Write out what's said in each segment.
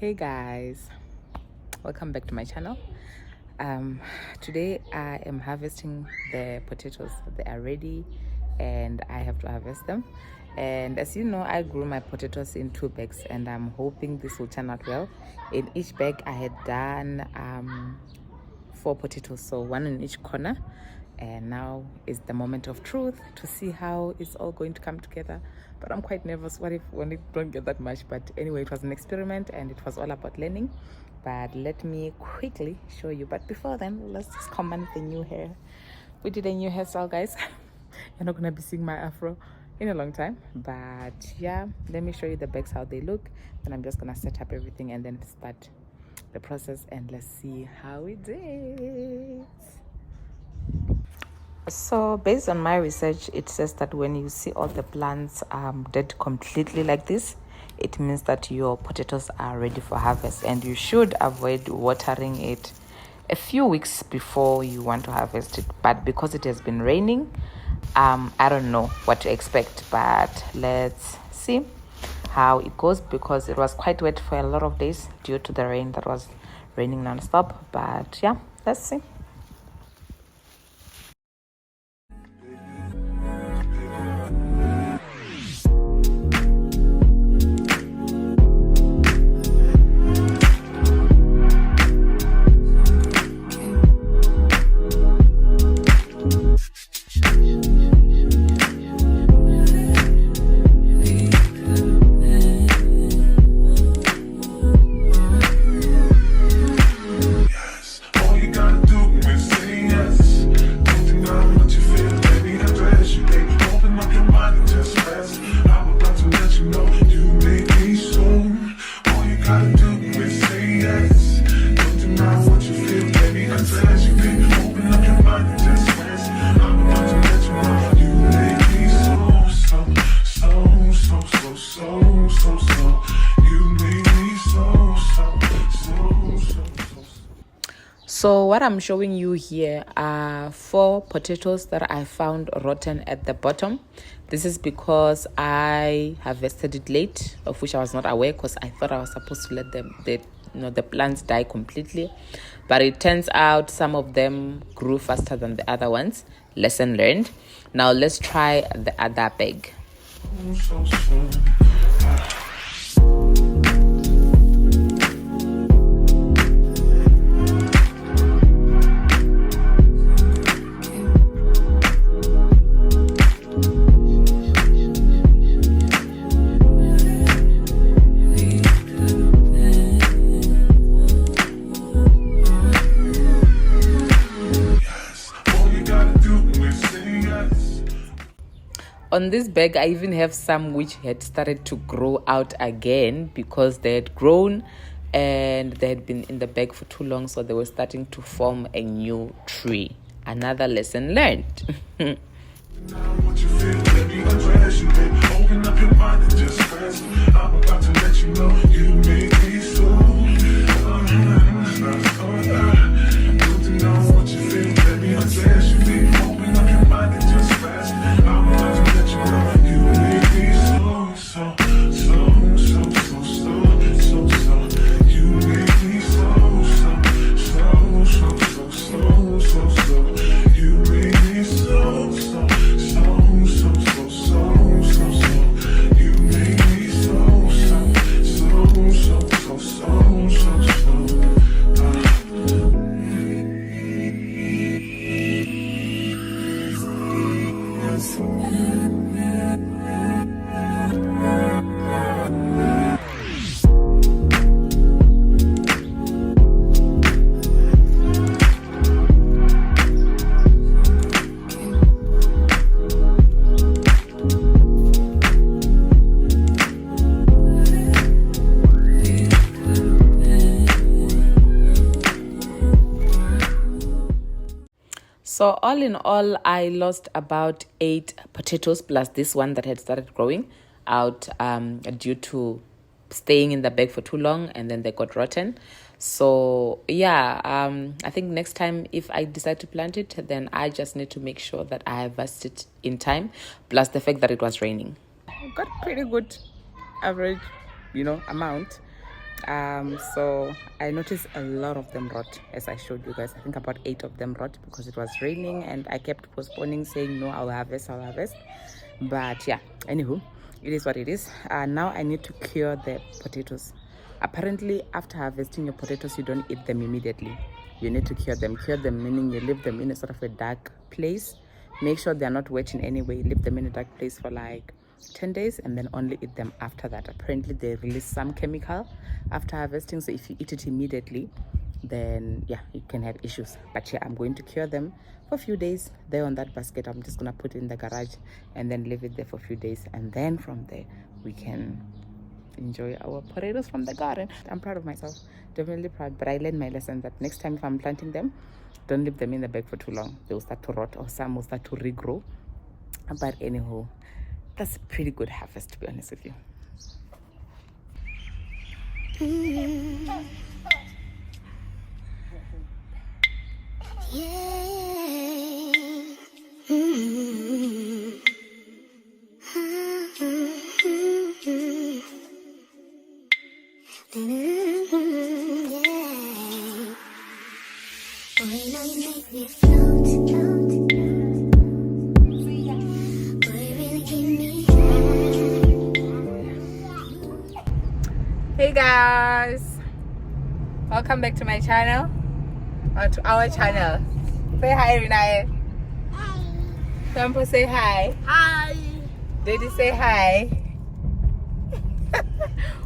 Hey guys, welcome back to my channel. Today I am harvesting the potatoes. They are ready and I have to harvest them. And as you know, I grew my potatoes in 2 bags and I'm hoping this will turn out well. In each bag I had done 4 potatoes, so 1 in each corner. And now is the moment of truth to see how it's all going to come together. But I'm quite nervous. What if when it don't get that much? But anyway, it was an experiment and it was all about learning. But let me quickly show you. But before then, let's just comment the new hair. We did a new hairstyle, guys. You're not gonna be seeing my afro in a long time, but yeah, let me show you the bags, how they look. Then I'm just gonna set up everything and then start the process, and let's see how it is. So based on my research, it says that when you see all the plants dead completely like this, it means that your potatoes are ready for harvest, and you should avoid watering it a few weeks before you want to harvest it. But because it has been raining, I don't know what to expect, but let's see how it goes, because it was quite wet for a lot of days due to the rain that was raining non-stop. But yeah, let's see. So what I'm showing you here are 4 potatoes that I found rotten at the bottom. This is because I harvested it late, of which I was not aware, because I thought I was supposed to let the plants die completely. But it turns out some of them grew faster than the other ones. Lesson learned. Now let's try the other bag. On this bag, I even have some which had started to grow out again because they had grown and they had been in the bag for too long, so they were starting to form a new tree. Another lesson learned. So all in all, I lost about 8 potatoes plus this one that had started growing out due to staying in the bag for too long, and then they got rotten. So yeah, I think next time if I decide to plant it, then I just need to make sure that I harvest it in time, plus the fact that it was raining. Got pretty good average, amount. So I noticed a lot of them rot, as I showed you guys. I think about 8 of them rot because it was raining and I kept postponing, saying no, I'll harvest. But yeah, anywho, it is what it is. Now I need to cure the potatoes. Apparently, after harvesting your potatoes, you don't eat them immediately. You need to cure them. Cure them meaning you leave them in a sort of a dark place. Make sure they're not wet in any way. Leave them in a dark place for like 10 days and then only eat them after that. Apparently, they release some chemical after harvesting. So if you eat it immediately, then yeah, you can have issues. But yeah, I'm going to cure them for a few days. They're on that basket. I'm just going to put it in the garage and then leave it there for a few days. And then from there, we can enjoy our potatoes from the garden. I'm proud of myself, definitely proud, but I learned my lesson that next time if I'm planting them, don't leave them in the bag for too long. They'll start to rot or some will start to regrow. But anyhow, that's a pretty good harvest, to be honest with you. Hey guys, welcome back to my channel, or to our channel. Say hi, Renai. Hi. Tampo, say hi. Hi. Daddy, say hi.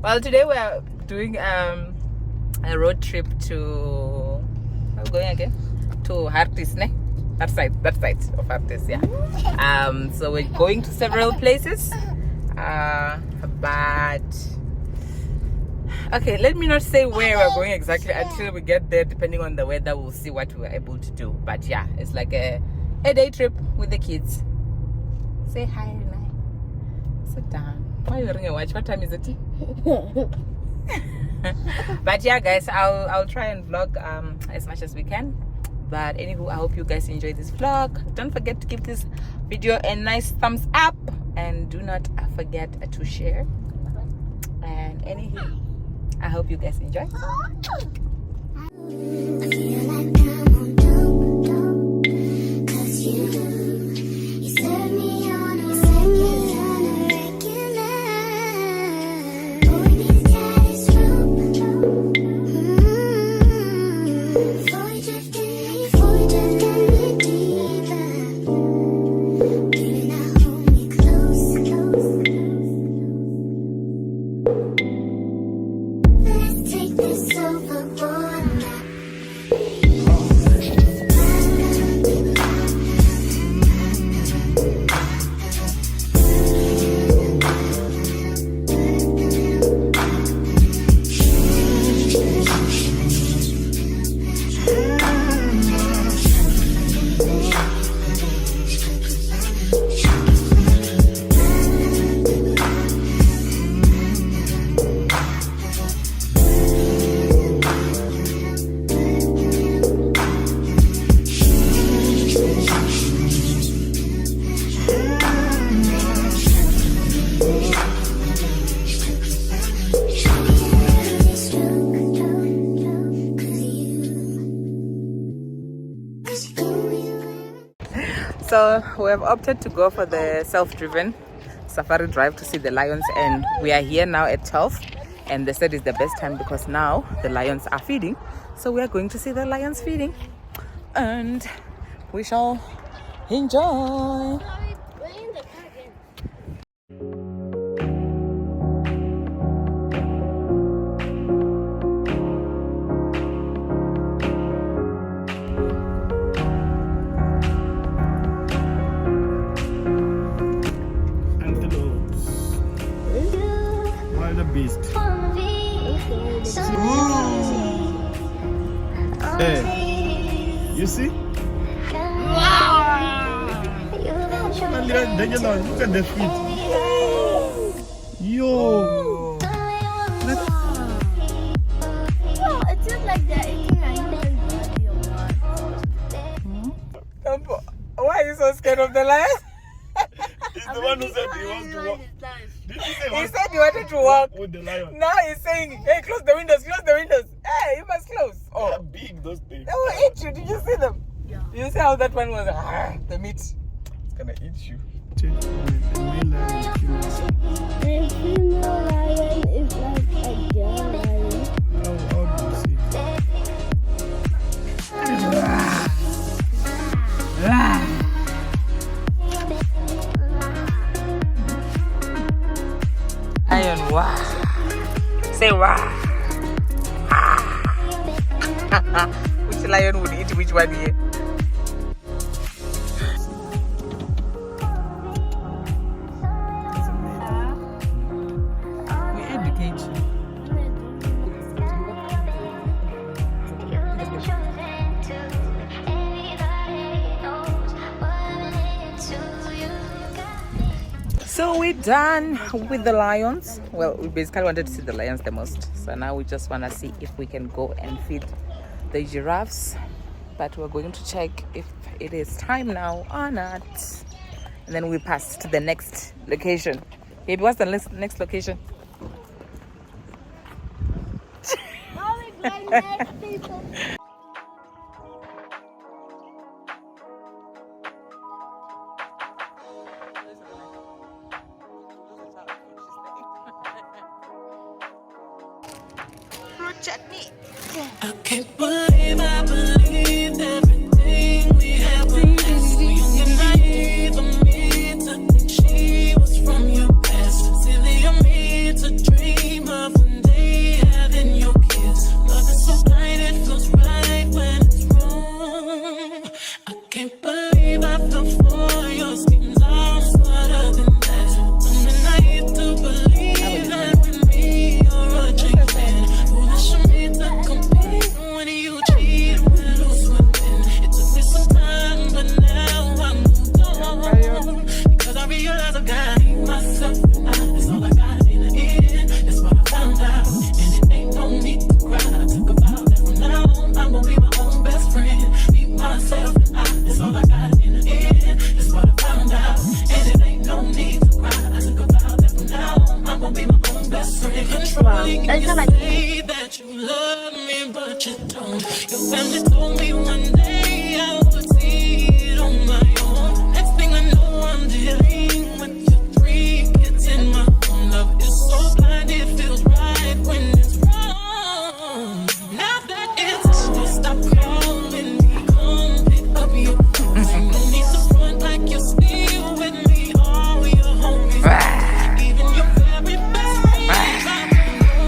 Well, today we are doing a road trip to, I'm going again to HARTBEES, ne? That side of HARTBEES, yeah. So we're going to several places, but okay, let me not say where we're going exactly until we get there. Depending on the weather, we'll see what we're able to do. But yeah, it's like a day trip with the kids. Say hi, Renai. Sit down. Why are you wearing a watch? What time is it? But yeah, guys, I'll try and vlog as much as we can. But anywho, I hope you guys enjoy this vlog. Don't forget to give this video a nice thumbs up and do not forget to share. And anywho, I hope you guys enjoy. So we have opted to go for the self-driven safari drive to see the lions, and we are here now at 12, and they said it's the best time because now the lions are feeding. So we are going to see the lions feeding and we shall enjoy. Beast. Hey, you see? Wow! Look at the feet. Yo! It's just like they're eating a human body or what? Why are you so scared of the lion? He's the one who said he wants to walk. Did he say said he wanted to walk. With the lion. Now he's saying, hey, close the windows, close the windows. Hey, you must close. They're Oh, big, those things. they will eat you. Did you see them? Yeah. You see how that one was? The meat. It's gonna eat you. The female lion is like a girl lion. How do you see? Lion, wow. Say wow. Which lion would eat which one here? We educate you. So we're done with the lions. Well, we basically wanted to see the lions the most. So now we just want to see if we can go and feed the giraffes. But we're going to check if it is time now or not. And then we pass to the next location. Baby, what's the next location? Fruit chutney. I can't believe I believed everything we had with this. So young and naive of me to think she was from your past. Silly of me to dream of one day having your kids. Love is so blind, it feels right when it's wrong. I can't believe I fell for your schemes. I'm smarter than that. I'm naive to believe that with me you're a drink fan. Foolish of me to compete when you cheat and lose within. It took me some time, but now I'm moved on. Because I realize I got myself and that's all I got in the end. That's what I found out. And it ain't no need to cry. I took a vow that from now on I'm gonna be my own best friend. Be myself and that's all I got in the end. That's what I found out. And it ain't no need to cry. I took a vow that from now on I'm gonna be my own best friend. Controlling you say that you love me, but you don't. Your family told me one day I would see it on my own. Next thing I know, I'm dealing with your 3 kids in my own. Love is so blind, it feels right when it's wrong. Now that it's over, stop calling me, come pick up your phone. No need to front like you're still with me. All your homies, even your very best friends, are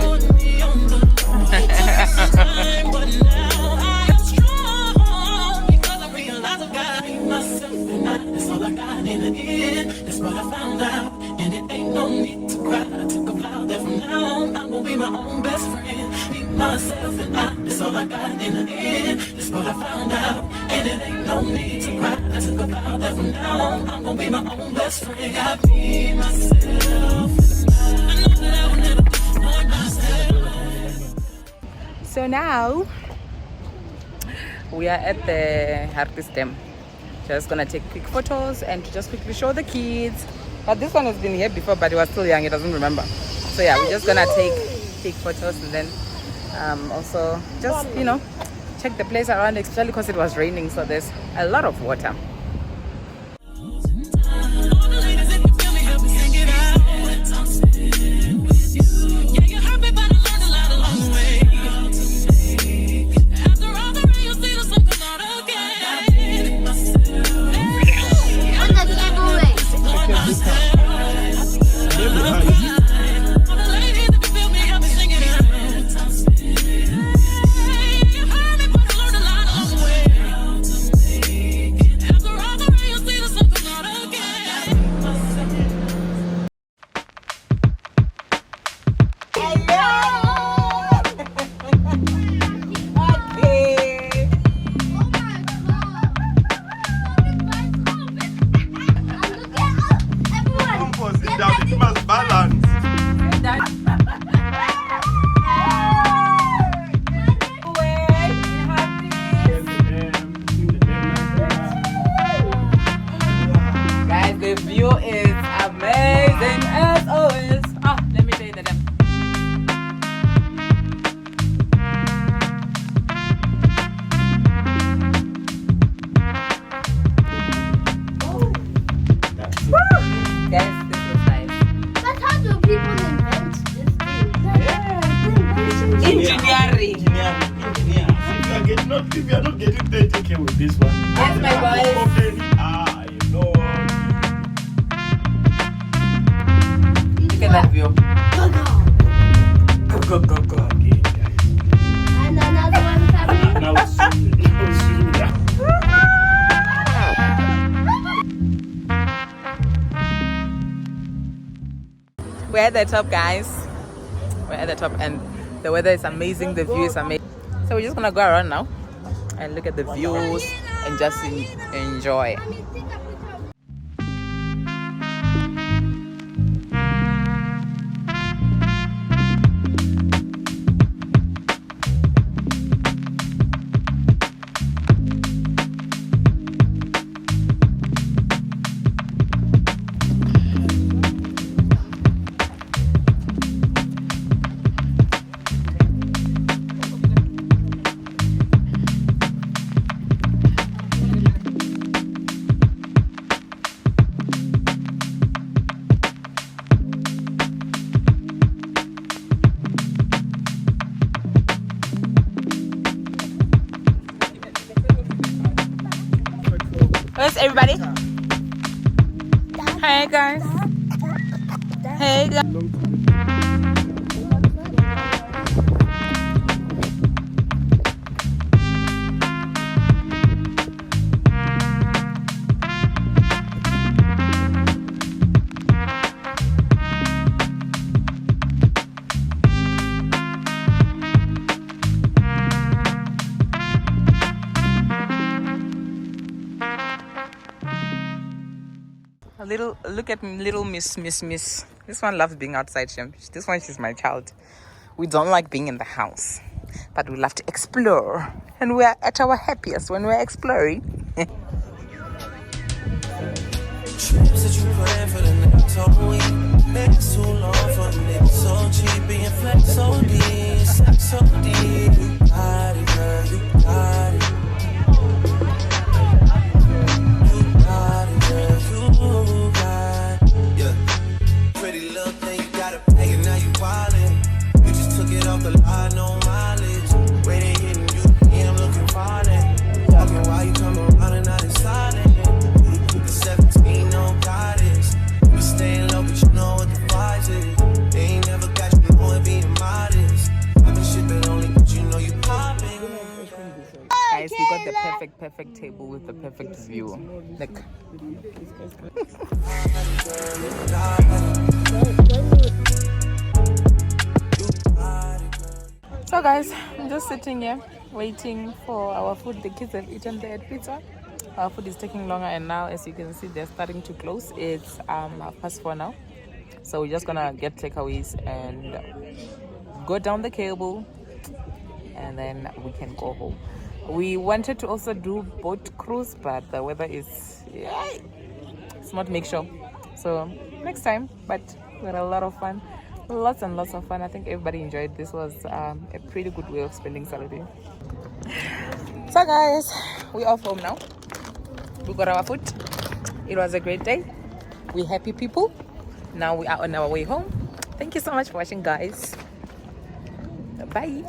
putting me on the line. It took some time, but now I am strong because I realize I got myself and that's all I got in the end. That's what I found out, and it ain't no need to cry. I took a vow that from now on I'm gonna be my own best friend. Be myself and that's all I got in the end. That's what I found out, and it ain't no need to cry. I took a vow that from now on I'm gonna be my own best friend. I be myself. I know that I will never be myself. So now we are at the HARTBEESPOORT Dam. Just gonna take quick photos and just quickly show the kids. But this one has been here before, but he was still young, he doesn't remember. So yeah, we're just gonna take photos and then also just, you know, check the place around, especially because it was raining, so there's a lot of water. After at the top, guys. We're at the top, and the weather is amazing. The view is amazing. So we're just gonna go around now and look at the views and just enjoy. Where's everybody? Hey guys. Hey guys. A little look at me, little miss. This one loves being outside. This one, she's my child. We don't like being in the house, but we love to explore, and we are at our happiest when we're exploring. Trips that you plan for the next whole week. It's too long for it. So cheap, being flex OD, sex OD. You got it, girl, you got it. You got it, girl, you got it. Yeah. Pretty little thing, you got it paid, and now you wildin'. You just took it off the line, no mileage. Waiting, hitting you, yeah, I'm looking violent. Talking while you come around and not inside it. 17, no guidance. You staying low, but you know what the vibes is. They ain't never got you knowing being modest. I've been shit, but only but you know you popping. Guys, we got the perfect table with the perfect view. Look. So guys, I'm just sitting here waiting for our food. The kids have eaten their pizza. Our food is taking longer, and now, as you can see, they're starting to close. It's 4:30 now, so we're just gonna get takeaways and go down the cable, and then we can go home. We wanted to also do boat cruise, but the weather is it's not make sure, so next time. But we had a lot of fun, lots and lots of fun. I think everybody enjoyed. This was a pretty good way of spending Saturday. So guys, we're off home now. We got our food. It was a great day. We're happy people. Now we are on our way home. Thank you so much for watching, guys. Bye.